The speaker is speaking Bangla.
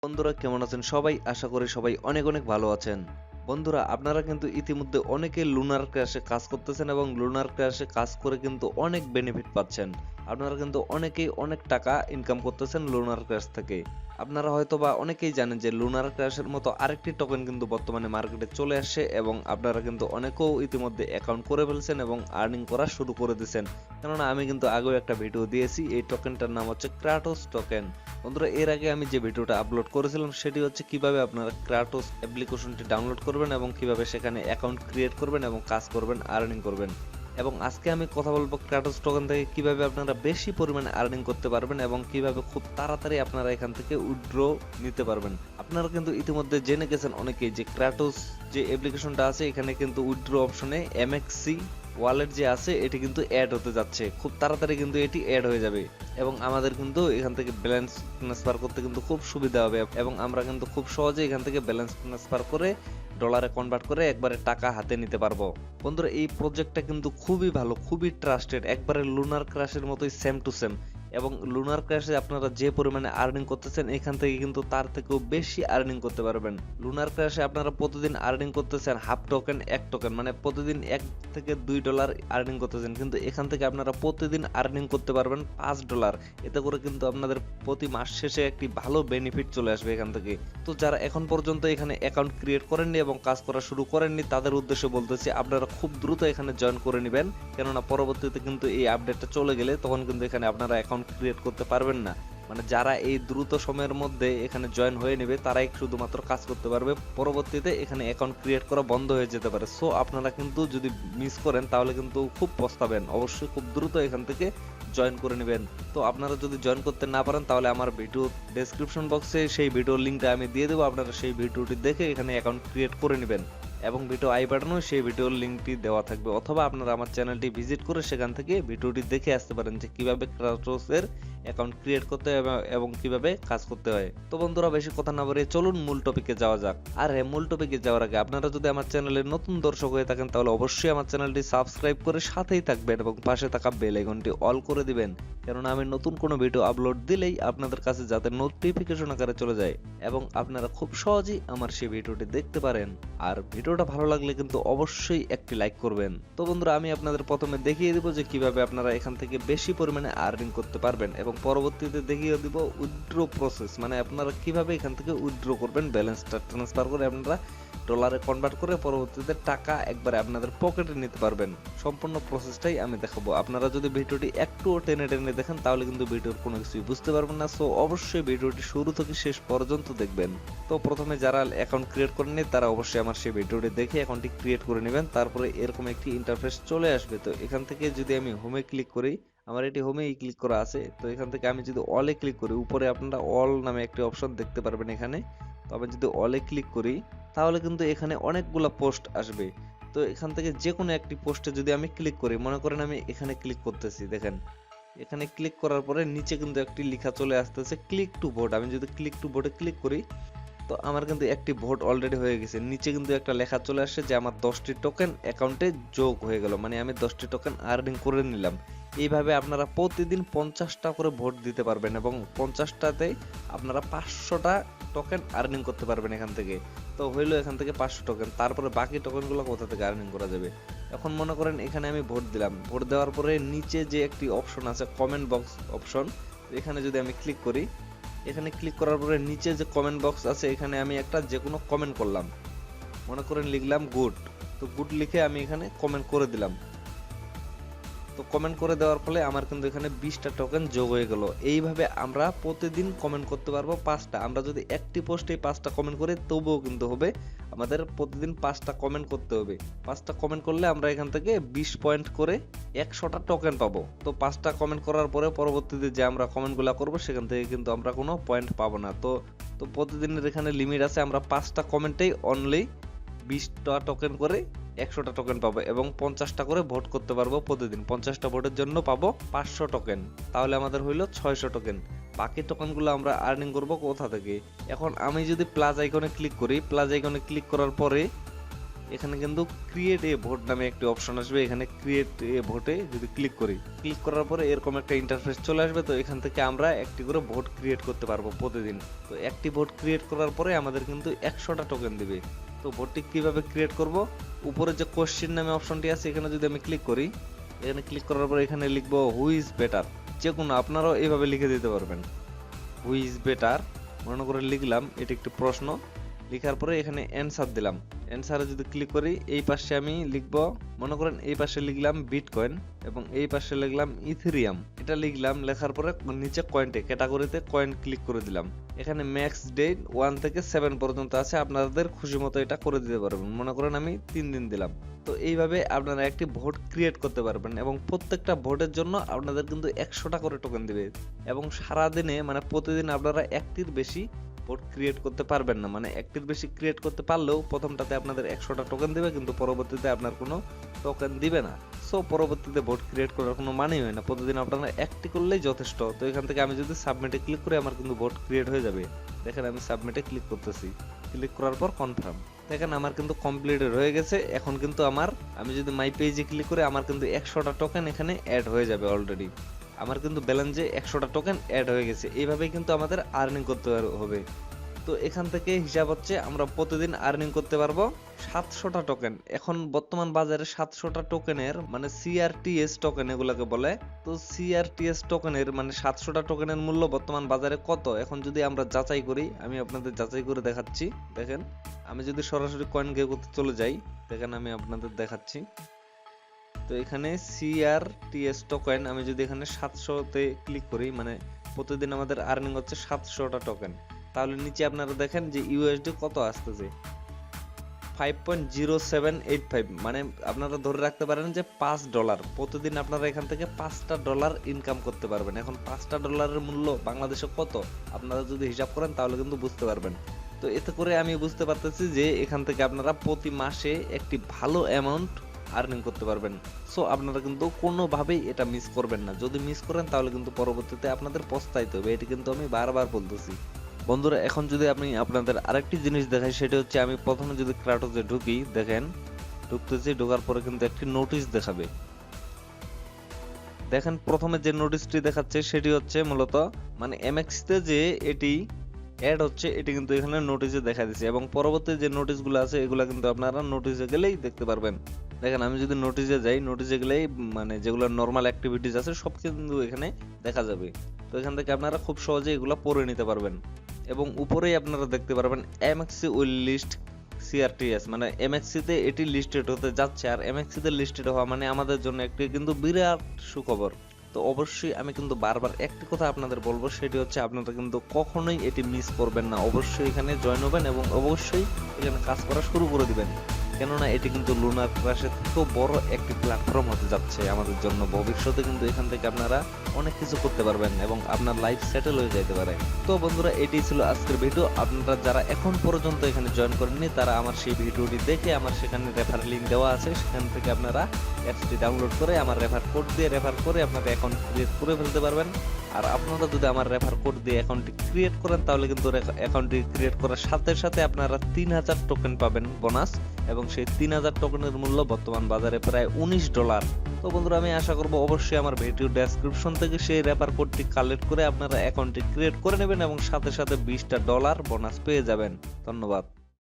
বন্ধুরা কেমন আছেন সবাই? আশা করি সবাই অনেক অনেক ভালো আছেন। বন্ধুরা আপনারা কিন্তু ইতিমধ্যে অনেকে লুনার ক্র্যাশে কাজ করতেছেন এবং লুনার ক্র্যাশে কাজ করে কিন্তু অনেক বেনিফিট পাচ্ছেন। আপনারা কিন্তু অনেকেই অনেক টাকা ইনকাম করতেছেন লুনার ক্র্যাশ থেকে। আপনারা হয়তোবা অনেকেই জানেন যে লুনার ক্র্যাশের মতো আরেকটি টোকেন কিন্তু বর্তমানে মার্কেটে চলে আসছে এবং আপনারা কিন্তু অনেকেও ইতিমধ্যে অ্যাকাউন্ট করে ফেলছেন এবং আর্নিং করা শুরু করে দিয়েছেন। কেননা আমি কিন্তু আগেও একটা ভিডিও দিয়েছি, এই টোকেনটার নাম হচ্ছে ক্রাটোস টোকেন। বন্ধুরা এর আগে আমি যে ভিডিওটা আপলোড করেছিলাম সেটি হচ্ছে কিভাবে আপনারা ক্রাটোস অ্যাপ্লিকেশনটি ডাউনলোড করবেন এবং কিভাবে সেখানে অ্যাকাউন্ট ক্রিয়েট করবেন এবং কাজ করবেন, আর্নিং করবেন। এবং আজকে আমি কথা বলবো ক্রাটোস টোকেন থেকে কিভাবে আপনারা বেশি পরিমাণে আর্নিং করতে পারবেন এবং কিভাবে খুব তাড়াতাড়ি আপনারা এখান থেকে উইথড্র নিতে পারবেন। আপনারা কিন্তু ইতিমধ্যে জেনে গেছেন অনেকেই যে ক্রাটোস যে অ্যাপ্লিকেশনটা আছে এখানে কিন্তু উইথড্র অপশনে এমএক্সি ওয়ালেট যে আছে এটি কিন্তু অ্যাড হতে যাচ্ছে, খুব তাড়াতাড়ি কিন্তু এটি অ্যাড হয়ে যাবে এবং আমাদের কিন্তু এখান থেকে ব্যালেন্স ট্রান্সফার করতে কিন্তু খুব সুবিধা হবে এবং আমরা কিন্তু খুব সহজে এখান থেকে ব্যালেন্স ট্রান্সফার করে ডলারে কনভার্ট করে একবারে টাকা হাতে নিতে পারবো। বন্ধুরা এই প্রজেক্টটা কিন্তু খুবই ভালো, খুবই ট্রাস্টেড, একবারে লুনার ক্র্যাশের মতোই সেম টু সেম। এবং লুনার ক্র্যাশে আপনারা যে পরিমাণে আর্নিং করতেছেন এখান থেকে কিন্তু তার থেকেও বেশি আর্নিং করতে পারবেন। লুনার ক্র্যাশে আপনারা প্রতিদিন আর্নিং করতেছেন হাফ টোকেন, এক টোকেন, মানে প্রতিদিন $1 থেকে $2 আর্নিং করতেছেন, কিন্তু এখান থেকে আপনারা প্রতিদিন আর্নিং করতে পারবেন $5। এতে করে কিন্তু আপনাদের প্রতি মাস শেষে একটি ভালো বেনিফিট চলে আসবে এখান থেকে। তো যারা এখন পর্যন্ত এখানে অ্যাকাউন্ট ক্রিয়েট করেননি এবং কাজ করা শুরু করেননি তাদের উদ্দেশ্যে বলতেছি আপনারা খুব দ্রুত এখানে জয়েন করে নেবেন, কেননা পরবর্তীতে কিন্তু এই আপডেটটা চলে গেলে তখন কিন্তু এখানে আপনারা অ্যাকাউন্ট ক্রিয়েট করতে পারবেন না। মানে যারা এই দ্রুত সময়ের মধ্যে এখানে জয়েন হয়ে নেবে তারাই শুধুমাত্র কাজ করতে পারবে, পরবর্তীতে এখানে অ্যাকাউন্ট ক্রিয়েট করা বন্ধ হয়ে যেতে পারে। সো আপনারা কিন্তু যদি মিস করেন তাহলে কিন্তু খুব পস্তাবেন। অবশ্যই খুব দ্রুত এখান থেকে জয়েন করে নেবেন। তো আপনারা যদি জয়েন করতে না পারেন তাহলে আমার ভিডিও ডেসক্রিপশন বক্সে সেই ভিডিওর লিঙ্কটা আমি দিয়ে দেবো, আপনারা সেই ভিডিওটি দেখে এখানে অ্যাকাউন্ট ক্রিয়েট করে নেবেন এবং ভিডিও আই বাটনেও সেই ভিডিওর লিঙ্কটি দেওয়া থাকবে, অথবা আপনারা আমার চ্যানেলটি ভিজিট করে সেখান থেকে ভিডিওটি দেখে আসতে পারেন যে কিভাবে ক্রাটোসের অ্যাকাউন্ট ক্রিয়েট করতে হয় এবং কিভাবে কাজ করতে হয়। তো বন্ধুরা বেশি কথা না বলে চলুন মূল টপিকে যাওয়া যাক। আর হ্যাঁ, মূল টপিকে যাওয়ার আগে আপনারা যদি আমার চ্যানেলের নতুন দর্শক হয়ে থাকেন তাহলে অবশ্যই আমার চ্যানেলটি সাবস্ক্রাইব করে সাথেই থাকবেন এবং পাশে থাকা বেল আইকনটি অল করে দিবেন, কেননা আমি নতুন কোনো ভিডিও আপলোড দিলেই আপনাদের কাছে যাতে নোটিফিকেশন আকারে চলে যায় এবং আপনারা খুব সহজেই আমার সেই ভিডিওটি দেখতে পারেন। আর ভিডিওটা ভালো লাগলে কিন্তু অবশ্যই একটি লাইক করবেন। তো বন্ধুরা আমি আপনাদের প্রথমে দেখিয়ে দিব যে কিভাবে আপনারা এখান থেকে বেশি পরিমাণে আর্নিং করতে পারবেন এবং পরবর্তীতে দেখিয়ে দিব উইথড্র প্রসেস, মানে আপনারা কিভাবে এখান থেকে উইথড্র করবেন, ব্যালেন্সটা ট্রান্সফার করে আপনারা ডলারে কনভার্ট করে পরবর্তীতে টাকা একবারে আপনাদের পকেটে নিতে পারবেন। সম্পূর্ণ প্রসেসটাই আমি দেখাবো। আপনারা যদি ভিডিওটি একটু টেনে টেনে দেখেন তাহলে কিন্তু ভিডিওর কোনো কিছুই বুঝতে পারবেন না। সো অবশ্যই ভিডিওটি শুরু থেকে শেষ পর্যন্ত দেখবেন। তো প্রথমে যারা অ্যাকাউন্ট ক্রিয়েট করেননি তারা অবশ্যই আমার সেই ভিডিওটি দেখে অ্যাকাউন্টটি ক্রিয়েট করে নেবেন। তারপরে এরকম একটি ইন্টারফেস চলে আসবে। তো এখান থেকে যদি আমি হোমে ক্লিক করি, আমার এটি হোমেই ক্লিক করা আছে, তো এখান থেকে আমি যদি অলে ক্লিক করি উপরে আপনারা অল নামে একটি অপশন দেখতে পারবেন এখানে। তো আমি যদি অলে ক্লিক করি তাহলে কিন্তু এখানে অনেকগুলো পোস্ট আসবে। তো এখান থেকে যে কোনো একটি পোস্টে যদি আমি ক্লিক করি, মনে করেন আমি এখানে ক্লিক করতেছি, দেখেন এখানে ক্লিক করার পরে নিচে কিন্তু একটি লেখা চলে আসতেছে ক্লিক টু ভোট। আমি যদি ক্লিক টু ভোটে ক্লিক করি তো আমার কিন্তু একটি ভোট অলরেডি হয়ে গেছে। নিচে কিন্তু একটা লেখা চলে আসছে যে আমার 10টি টোকেন অ্যাকাউন্টে যোগ হয়ে গেল, মানে আমি 10টি টোকেন আর্নিং করে নিলাম। এইভাবে আপনারা প্রতিদিন 50টা করে ভোট দিতে পারবেন এবং 50টাতে আপনারা 500টা টোকেন আর্নিং করতে পারবেন এখান থেকে। তো হইলো এখান থেকে 500 টোকেন, তারপরে বাকি টোকেনগুলো কোথা থেকে আর্নিং করা যাবে। এখন মনে করেন এখানে আমি ভোট দিলাম, ভোট দেওয়ার পরে নিচে যে একটি অপশন আছে কমেন্ট বক্স অপশন, এখানে যদি আমি ক্লিক করি, এখানে ক্লিক করার পরে নিচে যে কমেন্ট বক্স আছে এখানে আমি একটা যে কোনো কমেন্ট করলাম, মনে করেন লিখলাম গুড। তো গুড লিখে আমি এখানে কমেন্ট করে দিলাম। তো কমেন্ট করে দেওয়ার ফলে আমার কিন্তু এখানে 20টা টোকেন যোগ হয়ে গেল। এইভাবে আমরা প্রতিদিন কমেন্ট করতে পারবো 5টা। আমরা যদি একটি পোস্টে 5টা কমেন্ট করি তবুও কিন্তু হবে, আমাদের প্রতিদিন 5টা কমেন্ট করতে হবে। 5টা কমেন্ট করলে আমরা এখান থেকে 20 পয়েন্ট করে 100টা টোকেন পাবো। তো 5টা কমেন্ট করার পরে পরবর্তীতে যে আমরা কমেন্টগুলো করবো সেখান থেকে কিন্তু আমরা কোনো পয়েন্ট পাবো না। তো প্রতিদিনের এখানে লিমিট আছে, আমরা 5টা কমেন্টেই অনলি 20টা টোকেন করে 100টা টোকেন পাবো এবং 50টা করে ভোট করতে পারবো প্রতিদিন। 50টা ভোটের জন্য পাবো 500 টোকেন, তাহলে আমাদের হইলো 600 টোকেন। বাকি টোকেনগুলো আমরা আর্নিং করব কোথা থেকে। এখন আমি যদি প্লাস আইকনে ক্লিক করি, প্লাস আইকনে ক্লিক করার পরে এখানে কিন্তু ক্রিয়েট এ ভোট নামে একটি অপশন আসবে। এখানে ক্রিয়েট এ ভোটে যদি ক্লিক করি, ক্লিক করার পরে এরকম একটা ইন্টারফেস চলে আসবে। তো এখান থেকে আমরা একটি করে ভোট ক্রিয়েট করতে পারবো প্রতিদিন। তো একটি ভোট ক্রিয়েট করার পরে আমাদের কিন্তু 100টা টোকেন দিবে। তো ভোটটি কিভাবে ক্রিয়েট করব, উপরে যে কোশ্চেন নামে অপশনটি আছে এখানে যদি আমি ক্লিক করি, এখানে ক্লিক করার পরে এখানে লিখবো হু ইজ বেটার। যে কোনো আপনারাও এইভাবে লিখে দিতে পারবেন, হু ইজ বেটার মনে করে লিখলাম, এটি একটি প্রশ্ন। লেখার পরে এখানে অ্যান্সার দিলাম। অ্যান্সারে যদি ক্লিক করি এই পাশে আমি লিখব, মনে করেন এই পাশে লিখলাম বিটকয়েন এবং এই পাশে লিখলাম ইথেরিয়াম। এটা লিখলাম, লেখার পরে নিচে কয়েনটে ক্যাটাগরিতে কয়েন ক্লিক করে দিলাম। এখানে ম্যাক্স ডেট 1 থেকে 7 পর্যন্ত আছে, আপনাদের খুশি মতো এটা করে দিতে পারবেন। মনে করেন আমি 3 দিন দিলাম। তো এইভাবে আপনারা একটি ভোট ক্রিয়েট করতে পারবেন এবং প্রত্যেকটা ভোটের জন্য আপনাদের কিন্তু 100টা করে টোকেন দিবে এবং সারাদিনে মানে প্রতিদিন আপনারা একটির বেশি ভোট ক্রিয়েট করতে পারবেন না। মানে একটির বেশি ক্রিয়েট করতে পারলেও প্রথমটাতে আপনাদের 100টা টোকেন দিবে, কিন্তু পরবর্তীতে আপনার কোনো টোকেন দিবে না। সো পরবর্তীতে ভোট ক্রিয়েট করার কোনো মানেই হয় না, প্রতিদিন আপনারা একটি করলেই যথেষ্ট। তো এখান থেকে আমি যদি সাবমিটে ক্লিক করি আমার কিন্তু ভোট ক্রিয়েট হয়ে যাবে। দেখেন আমি সাবমিটে ক্লিক করতেছি, ক্লিক করার পর কনফার্ম। দেখেন আমার কিন্তু কমপ্লিটেড হয়ে গেছে। এখন কিন্তু আমি যদি মাই পেজে ক্লিক করি আমার কিন্তু 100টা টোকেন এখানে অ্যাড হয়ে যাবে অলরেডি। আমার কিন্তু ব্যালেন্সে 100টা টোকেন অ্যাড হয়ে গেছে। এইভাবেই কিন্তু আমাদের আর্নিং করতে হবে। তো এখান থেকে হিসাব হচ্ছে আমরা প্রতিদিন আর্নিং করতে পারবো 700টা টোকেন। এখন বর্তমান বাজারে 700টা টোকেনের মানে CRTS টোকেন এগুলাকে বলে। তো CRTS টোকেনের মানে 700টা টোকেনের মূল্য বর্তমান বাজারে কত, এখন যদি আমরা যাচাই করি, আমি আপনাদের যাচাই করে দেখাচ্ছি। দেখেন আমি যদি সরাসরি কয়েন গেম করতে চলে যাই, দেখেন আমি আপনাদের দেখাচ্ছি। তো এখানে CRTS টোকেন আমি যদি এখানে 700তে ক্লিক করি, মানে প্রতিদিন আমাদের আর্নিং হচ্ছে 700টা টোকেন। তাহলে নিচে আপনারা দেখেন যে USD কত আসতেছে, 5.0785। মানে আপনারা ধরে রাখতে পারেন যে $5 প্রতিদিন আপনারা এখান থেকে $5টা ইনকাম করতে পারবেন। এখন $5টার মূল্য বাংলাদেশে কত আপনারা যদি হিসাব করেন তাহলে কিন্তু বুঝতে পারবেন। তো এতে করে আমি বুঝতে পারতেছি যে এখান থেকে আপনারা প্রতি মাসে একটি ভালো অ্যামাউন্ট আর্নিং করতে পারবেন। সো আপনারা কিন্তু কোনোভাবেই এটা মিস করবেন না। যদি মিস করেন তাহলে কিন্তু পরবর্তীতে আপনাদের পস্তাইতে হবে। এটি কিন্তু আমি বারবার বলতেছি। বন্ধুরা এখন যদি আমি আপনাদের আরেকটি জিনিস দেখাই, সেটা হচ্ছে আমি প্রথমে যদি ক্রাটোসে ঢুকি, দেখেন ঢুকতেছি, ঢোকার পরে কিন্তু একটি নোটিশ দেখাবে। দেখেন প্রথমে যে নোটিশটি দেখাচ্ছে সেটি হচ্ছে মূলত মানে MX তে যে এটি অ্যাড হচ্ছে এটি কিন্তু এখানে নোটিশে দেখা দিচ্ছে এবং পরবর্তী যে নোটিশগুলো আছে এগুলো কিন্তু আপনারা নোটিশে গেলেই দেখতে পারবেন। দেখেন আমি যদি নোটিশে যাই, নোটিশে গেলেই মানে যেগুলো নরমাল অ্যাক্টিভিটিস আছে সব কিন্তু এখানে দেখা যাবে। তো এখান থেকে আপনারা খুব সহজে এগুলো পড়ে নিতে পারবেন এবং উপরেই আপনারা দেখতে পারবেন MXC উইল লিস্ট CRTS, মানে MXC তে এটি লিস্টেড হতে যাচ্ছে। আর MXC তে লিস্টেড হওয়া মানে আমাদের জন্য একটি কিন্তু বিরাট সুখবর। তো অবশ্যই আমি কিন্তু বারবার একটি কথা আপনাদের বলবো, সেটি হচ্ছে আপনারা কিন্তু কখনোই এটি মিস করবেন না। অবশ্যই এখানে জয়েন হবেন এবং অবশ্যই এখানে কাজ করা শুরু করে দিবেন, কেননা এটি কিন্তু লুনার ক্রাশের থেকেও বড় একটি প্ল্যাটফর্ম হতে যাচ্ছে আমাদের জন্য। ভবিষ্যতে কিন্তু এখান থেকে আপনারা অনেক কিছু করতে পারবেন এবং আপনার লাইফ সেটেল হয়ে যেতে পারে। তো বন্ধুরা এটি ছিল আজকের ভিডিও। আপনারা যারা এখন পর্যন্ত এখানে জয়েন করেননি তারা আমার সেই ভিডিওটি দেখে আমার সেখানে রেফার লিঙ্ক দেওয়া আছে, সেখান থেকে আপনারা অ্যাপসটি ডাউনলোড করে আমার রেফার কোড দিয়ে রেফার করে আপনারা অ্যাকাউন্ট ক্রিয়েট করে ফেলতে পারবেন। আর আপনারা যদি আমার রেফার কোড দিয়ে অ্যাকাউন্টটি ক্রিয়েট করেন তাহলে কিন্তু অ্যাকাউন্টটি ক্রিয়েট করার সাথে সাথে আপনারা 3000 টোকেন পাবেন বোনাস এবং সেই 3000 টোকেনের মূল্য বর্তমান বাজারে প্রায় $19। তো বন্ধুরা আমি আশা করব অবশ্যই আমার ভিডিও ডেসক্রিপশন থেকে সেই রেফার কোডটি কালেক্ট করে আপনারা অ্যাকাউন্টটি ক্রিয়েট করে নেবেন এবং সাথে সাথে $20টা বোনাস পেয়ে যাবেন। ধন্যবাদ।